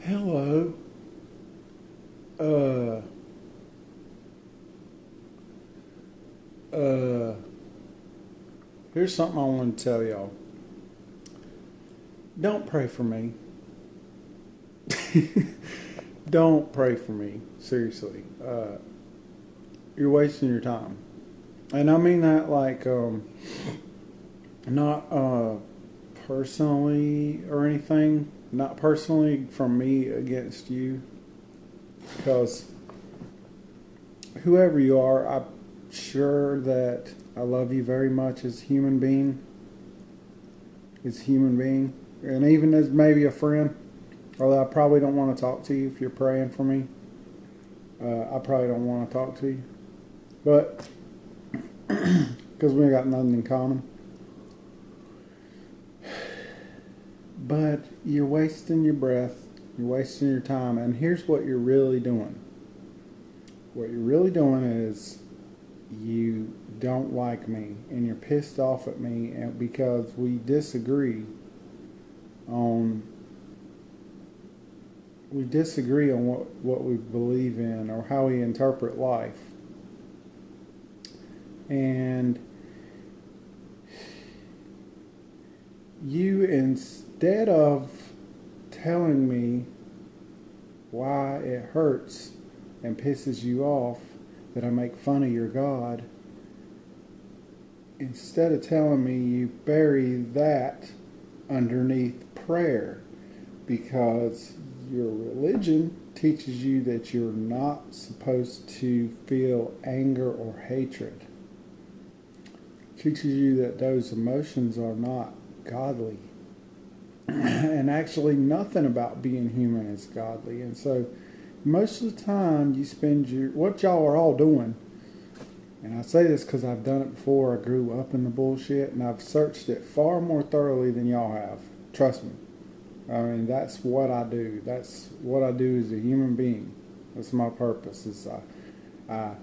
Hello. Uh, uh, Here's something I want to tell y'all. Don't pray for me. Don't pray for me. Seriously. You're wasting your time. And I mean that like, not personally or anything. Not personally from me against you. Because whoever you are, I'm sure that I love you very much as a human being. And even as maybe a friend. Although I probably don't want to talk to you if you're praying for me. I probably don't want to talk to you. But, because we got nothing in common. But you're wasting your breath. You're wasting your time. And here's what you're really doing. What you're really doing is you don't like me. And you're pissed off at me because we disagree on what we believe in or how we interpret life. And you, instead of telling me why it hurts and pisses you off that I make fun of your God, instead of telling me, you bury that underneath prayer, because your religion teaches you that you're not supposed to feel anger or hatred. It teaches you that those emotions are not godly. And actually nothing about being human is godly. And so most of the time you spend what y'all are all doing, and I say this because I've done it before. I grew up in the bullshit, and I've searched it far more thoroughly than y'all have. Trust me. I mean, that's what I do. That's what I do as a human being. That's my purpose. Is I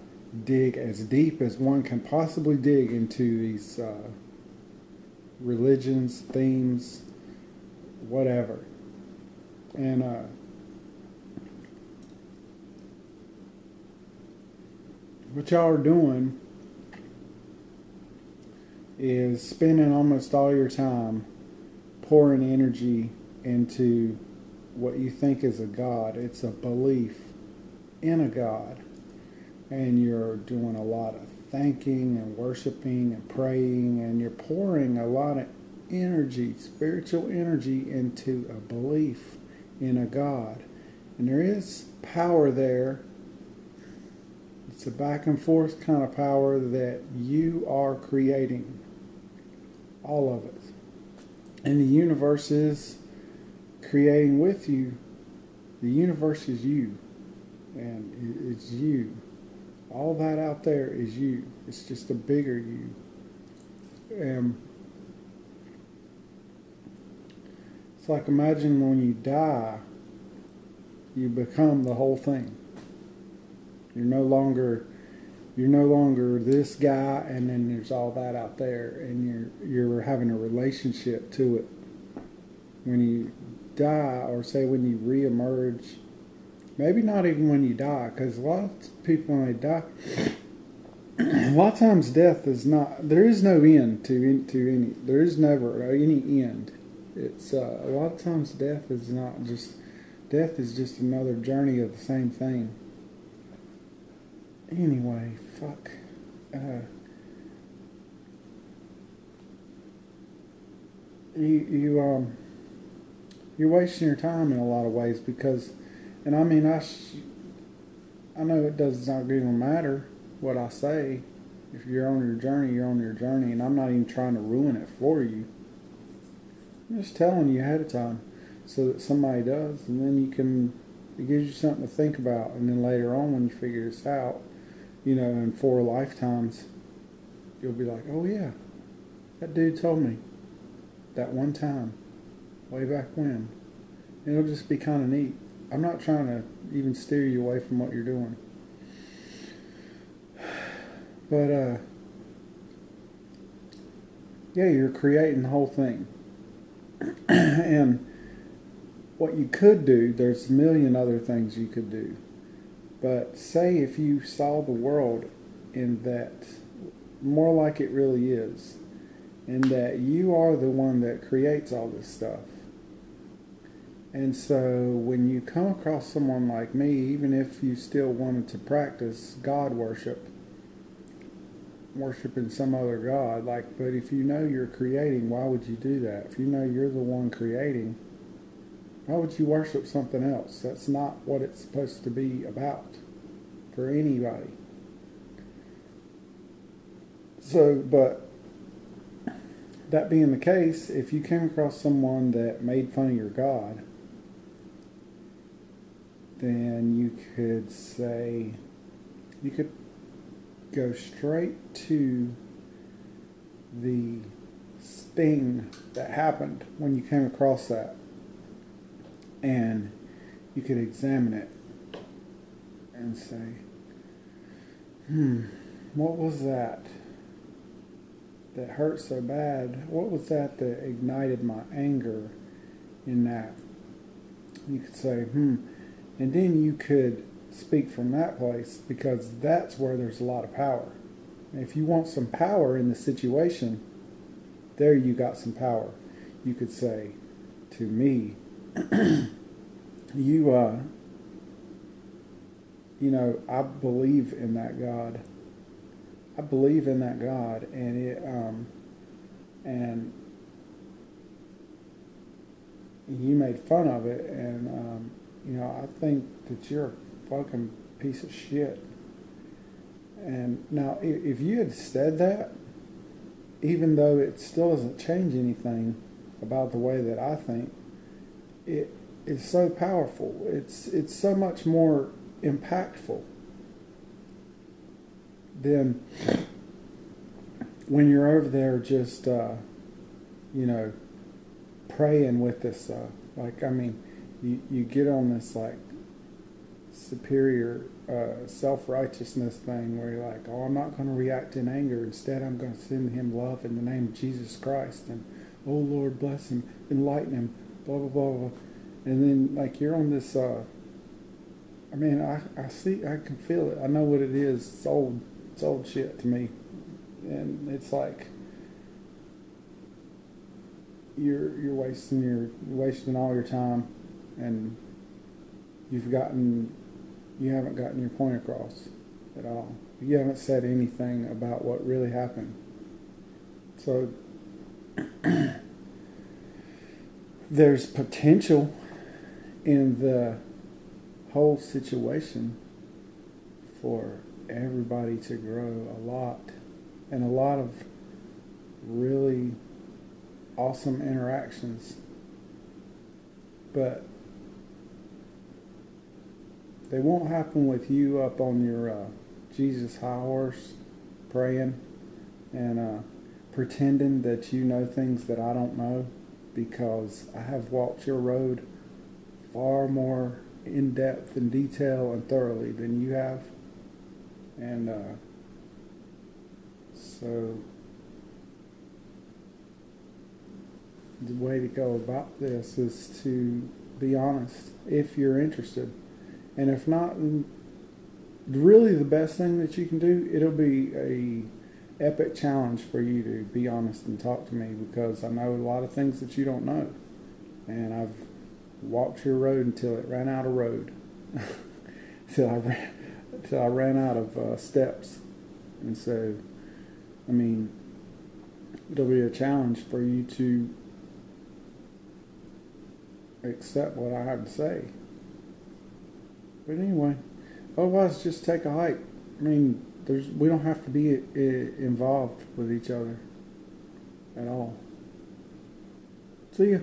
dig as deep as one can possibly dig into these religions, themes, whatever. And what y'all are doing is spending almost all your time pouring energy into what you think is a God. It's a belief in a God. And you're doing a lot of thanking and worshiping and praying, and you're pouring a lot of energy, spiritual energy, into a belief in a God. And there is power there. It's a back and forth kind of power that you are creating. All of it. And the universe is creating with you. The universe is you. And it's you. All that out there is you. It's just a bigger you. It's like, imagine when you die, you become the whole thing. You're no longer this guy, and then there's all that out there, and you're having a relationship to it. When you die, or say when you reemerge, maybe not even when you die, because a lot of people when they die, a lot of times death is not. There is no end to any. There is never any end. It's a lot of times death is not just. Death is just another journey of the same thing. Anyway, fuck. You're wasting your time in a lot of ways because, and I mean, I know it does not even matter what I say. If you're on your journey, you're on your journey, and I'm not even trying to ruin it for you. I'm just telling you ahead of time so that somebody does, and then it gives you something to think about, and then later on when you figure this out, in 4 lifetimes, you'll be like, oh yeah, that dude told me that one time, way back when. It'll just be kind of neat. I'm not trying to even steer you away from what you're doing. But, yeah, you're creating the whole thing. And what you could do, there's a million other things you could do. But say if you saw the world in that more like it really is, and that you are the one that creates all this stuff. And so when you come across someone like me, even if you still wanted to practice God worshiping some other God, but if you know you're creating, why would you do that? If you know you're the one creating, why would you worship something else? That's not what it's supposed to be about for anybody. So, but that being the case, if you came across someone that made fun of your God, then you could go straight to the sting that happened when you came across that, and you could examine it and say, what was that hurt so bad? What was that ignited my anger in that? You could say, and then you could speak from that place, because that's where there's a lot of power. And if you want some power in the situation, there you got some power. You could say to me, I believe in that God. I believe in that God, and you made fun of it, and I think that you're a fucking piece of shit. And now, if you had said that, even though it still doesn't change anything about the way that I think, it is so powerful. It's so much more impactful than when you're over there just praying with this you get on this superior self-righteousness thing where you're like, I'm not going to react in anger, instead I'm going to send him love in the name of Jesus Christ, and oh Lord bless him, enlighten him, blah blah blah blah. And then you're on this I can feel it, I know what it is. It's old shit to me, and it's like you're wasting all your time, and you haven't gotten your point across at all. You haven't said anything about what really happened. So there's potential in the whole situation for everybody to grow a lot, and a lot of really awesome interactions, but they won't happen with you up on your Jesus high horse praying and pretending that you know things that I don't know, because I have walked your road far more in depth and detail and thoroughly than you have. And so the way to go about this is to be honest if you're interested. And if not, really the best thing that you can do, it'll be a epic challenge for you to be honest and talk to me, because I know a lot of things that you don't know. And I've walked your road until it ran out of road. Till I ran out of steps. And so, it'll be a challenge for you to accept what I have to say. But anyway, otherwise just take a hike. We don't have to be involved with each other at all. See ya.